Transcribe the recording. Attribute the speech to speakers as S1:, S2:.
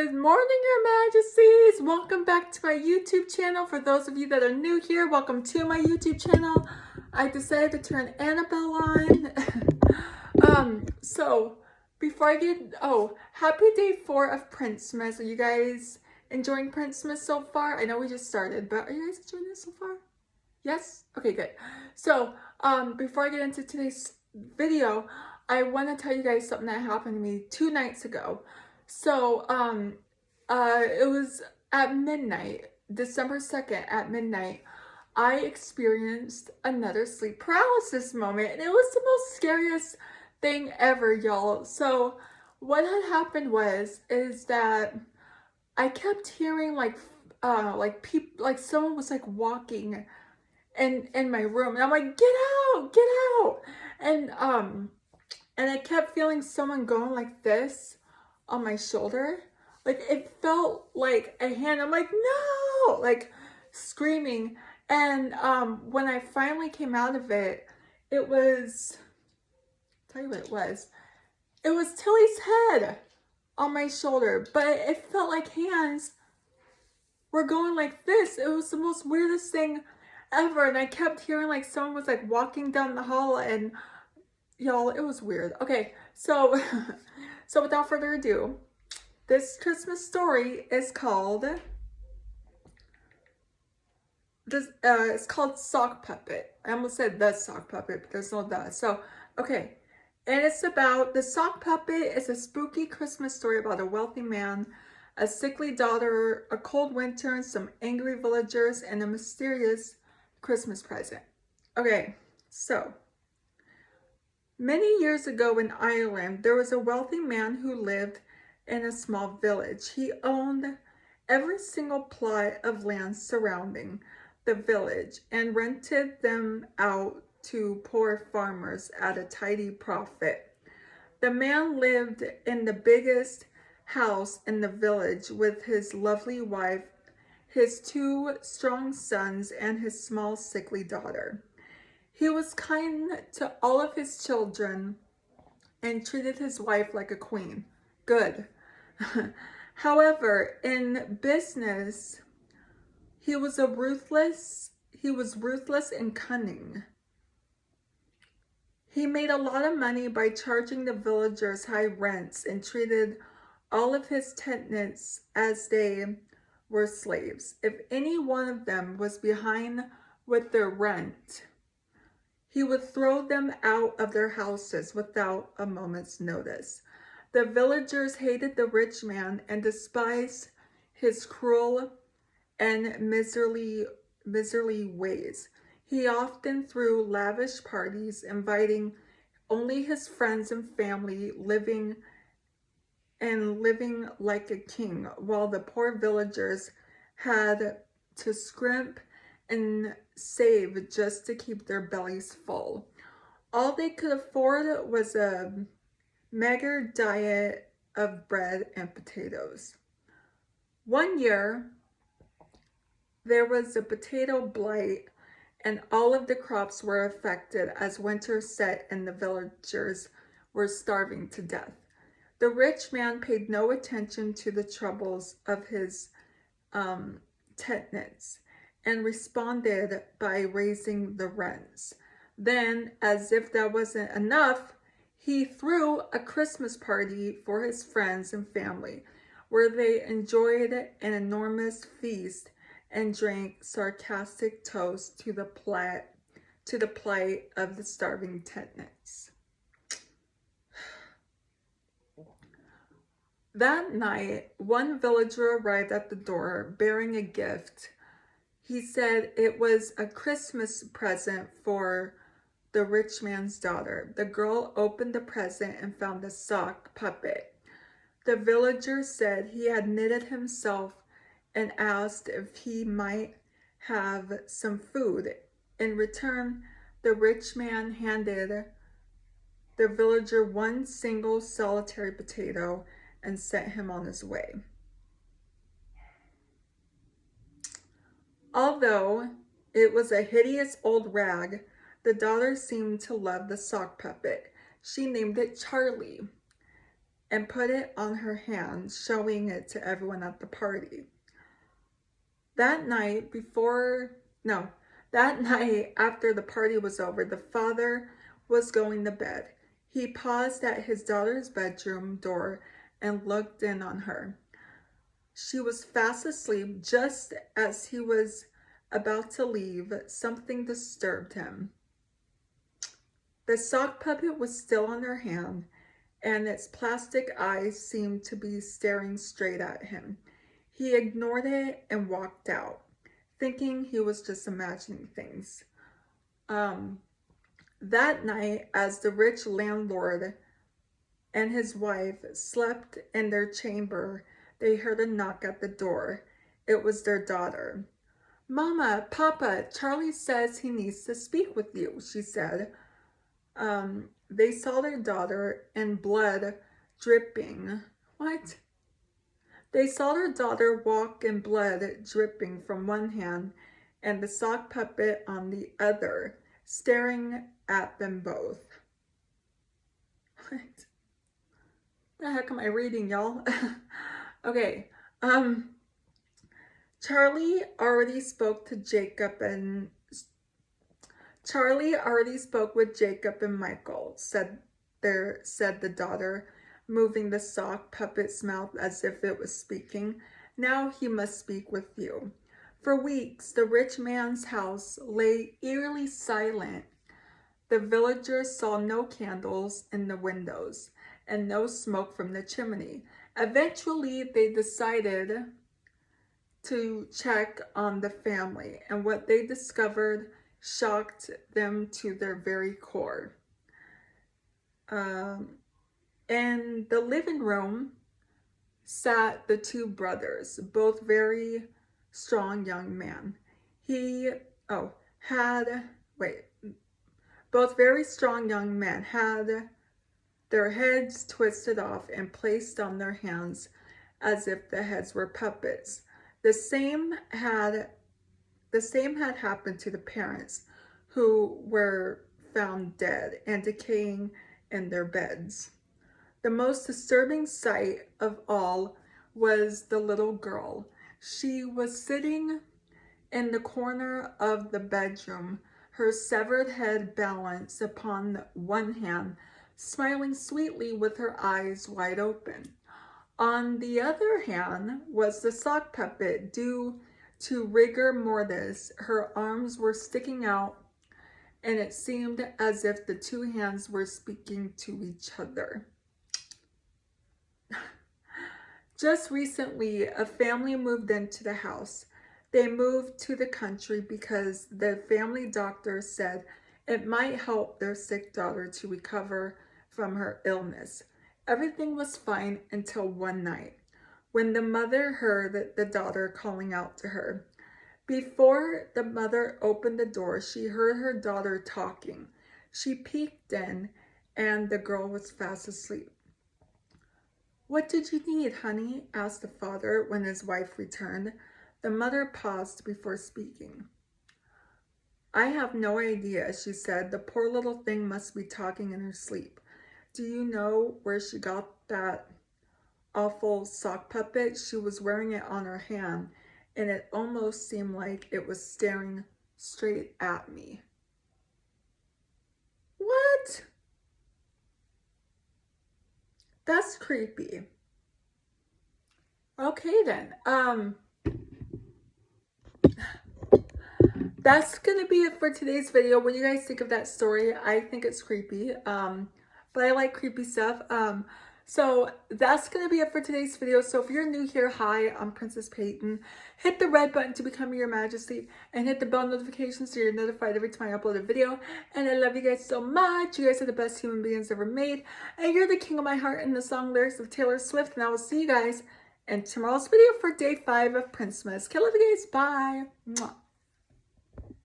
S1: Good morning, Your Majesties. Welcome back to my YouTube channel. For those of you that are new here, welcome to my YouTube channel. I decided to turn Annabelle on. So before I get, happy day 4 of princmess. Are you guys enjoying princmess so far? I know we just started, but are you guys enjoying this so far? Yes? Okay, good. So, before I get into today's video, I want to tell you guys something that happened to me 2 nights ago. So, it was at midnight, December 2nd at midnight, I experienced another sleep paralysis moment, and it was the most scariest thing ever, y'all. So, what had happened is that I kept hearing like someone was like walking in my room, and I'm like, get out, and I kept feeling someone going like this on my shoulder. Like it felt like a hand. I'm like, no, like screaming. And when I finally came out of it, it was, I'll tell you what it was. It was Tilly's head on my shoulder, but it felt like hands were going like this. It was the most weirdest thing ever. And I kept hearing like someone was like walking down the hall, and y'all, it was weird. Okay, so so without further ado, this Christmas story is called it's called Sock Puppet. I almost said the sock puppet, but there's no the. So, okay. And it's about the sock puppet. Is a spooky Christmas story about a wealthy man, a sickly daughter, a cold winter, and some angry villagers, and a mysterious Christmas present. Okay, so many years ago in Ireland, there was a wealthy man who lived in a small village. He owned every single plot of land surrounding the village and rented them out to poor farmers at a tidy profit. The man lived in the biggest house in the village with his lovely wife, his 2 strong sons, and his small sickly daughter. He was kind to all of his children and treated his wife like a queen. Good. However, in business, he was ruthless and cunning. He made a lot of money by charging the villagers high rents and treated all of his tenants as they were slaves. If any one of them was behind with their rent, he would throw them out of their houses without a moment's notice. The villagers hated the rich man and despised his cruel and miserly ways. He often threw lavish parties, inviting only his friends and family, living like a king, while the poor villagers had to scrimp and save just to keep their bellies full. All they could afford was a meager diet of bread and potatoes. One year, there was a potato blight, and all of the crops were affected as winter set and the villagers were starving to death. The rich man paid no attention to the troubles of his tenants and responded by raising the rents. Then, as if that wasn't enough, he threw a Christmas party for his friends and family, where they enjoyed an enormous feast and drank sarcastic toasts to the plight of the starving tenants. That night, one villager arrived at the door bearing a gift. He said it was a Christmas present for the rich man's daughter. The girl opened the present and found a sock puppet. The villager said he had knitted himself and asked if he might have some food. In return, the rich man handed the villager one single solitary potato and sent him on his way. Although it was a hideous old rag, the daughter seemed to love the sock puppet. She named it Charlie, and put it on her hand, showing it to everyone at the party. That night after the party was over, the father was going to bed. He paused at his daughter's bedroom door and looked in on her. She was fast asleep. Just as he was about to leave, something disturbed him. The sock puppet was still on her hand, and its plastic eyes seemed to be staring straight at him. He ignored it and walked out, thinking he was just imagining things. That night, as the rich landlord and his wife slept in their chamber, they heard a knock at the door. It was their daughter. "Mama, Papa, Charlie says he needs to speak with you," she said. They saw their daughter and blood dripping. What? They saw their daughter walk and blood dripping from one hand and the sock puppet on the other, staring at them both. What the heck am I reading, y'all? Okay. Charlie already spoke with Jacob and Michael, said the daughter, moving the sock puppet's mouth as if it was speaking. "Now he must speak with you." For weeks, the rich man's house lay eerily silent. The villagers saw no candles in the windows and no smoke from the chimney. Eventually, they decided to check on the family, and what they discovered shocked them to their very core. In the living room sat the two brothers, both very strong young men. Both very strong young men had their heads twisted off and placed on their hands as if the heads were puppets. The same had happened to the parents, who were found dead and decaying in their beds. The most disturbing sight of all was the little girl. She was sitting in the corner of the bedroom, her severed head balanced upon one hand, smiling sweetly with her eyes wide open. On the other hand was the sock puppet. Due to rigor mortis, her arms were sticking out, and it seemed as if the two hands were speaking to each other. Just recently, a family moved into the house. They moved to the country because the family doctor said it might help their sick daughter to recover from her illness. Everything was fine until one night, when the mother heard the daughter calling out to her. Before the mother opened the door, she heard her daughter talking. She peeked in, and the girl was fast asleep. "What did you need, honey?" asked the father when his wife returned. The mother paused before speaking. "I have no idea," she said. "The poor little thing must be talking in her sleep. Do you know where she got that awful sock puppet? She was wearing it on her hand, and it almost seemed like it was staring straight at me." What? That's creepy. Okay then. That's gonna be it for today's video. What do you guys think of that story? I think it's creepy. But I like creepy stuff. So that's going to be it for today's video. So if you're new here, hi, I'm Princess Peyton. Hit the red button to become your majesty and hit the bell notification so you're notified every time I upload a video. And I love you guys so much. You guys are the best human beings ever made. And you're the king of my heart in the song lyrics of Taylor Swift. And I will see you guys in tomorrow's video for day 5 of Princess. Okay, love you guys. Bye. Mwah.